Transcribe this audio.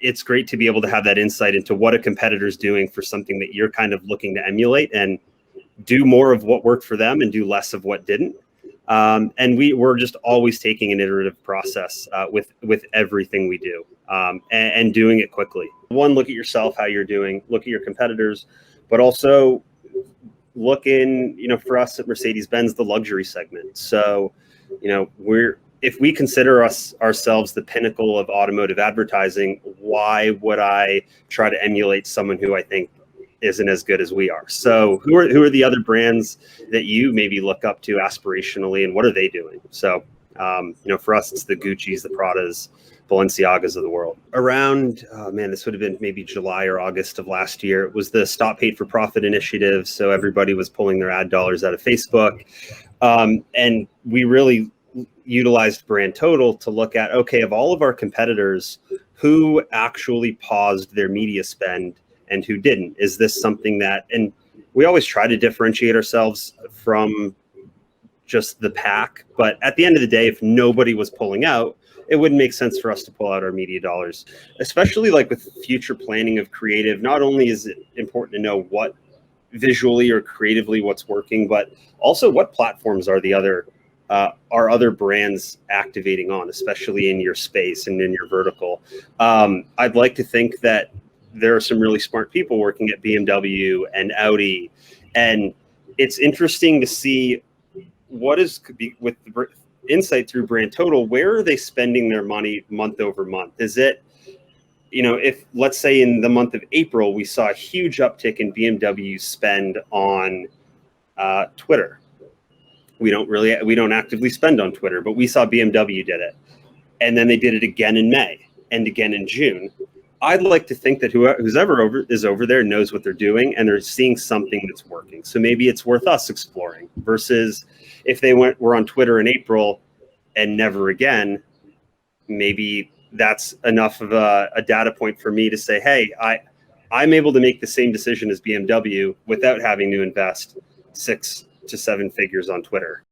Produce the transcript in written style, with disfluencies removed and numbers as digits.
it's great to be able to have that insight into what a competitor's doing for something that you're kind of looking to emulate, and do more of what worked for them and do less of what didn't. And we're just always taking an iterative process with everything we do, and doing it quickly. One, look at yourself, how you're doing, look at your competitors, but also look in, for us at Mercedes-Benz, the luxury segment. So, if we consider ourselves the pinnacle of automotive advertising, why would I try to emulate someone who I think isn't as good as we are? So who are the other brands that you maybe look up to aspirationally, and what are they doing? So, for us, it's the Gucci's, the Pradas, Balenciagas of the world. Around, this would have been maybe July or August of last year. It was the Stop Paid for Profit initiative. So everybody was pulling their ad dollars out of Facebook. And we really utilized Brand Total to look at, okay, of all of our competitors, who actually paused their media spend and who didn't? Is this something that, and we always try to differentiate ourselves from just the pack, but at the end of the day, if nobody was pulling out, it wouldn't make sense for us to pull out our media dollars, especially like with future planning of creative. Not only is it important to know what visually or creatively what's working, but also what platforms are other brands activating on, especially in your space and in your vertical. I'd like to think that there are some really smart people working at BMW and Audi, and it's interesting to see what is with the insight through Brand Total. Where are they spending their money month over month? Is it, if let's say in the month of April, we saw a huge uptick in BMW spend on Twitter. We don't actively spend on Twitter, but we saw BMW did it. And then they did it again in May and again in June. I'd like to think that who's over there knows what they're doing, and they're seeing something that's working. So maybe it's worth us exploring, versus if they were on Twitter in April and never again, maybe that's enough of a data point for me to say, hey, I'm able to make the same decision as BMW without having to invest 6 to 7 figures on Twitter.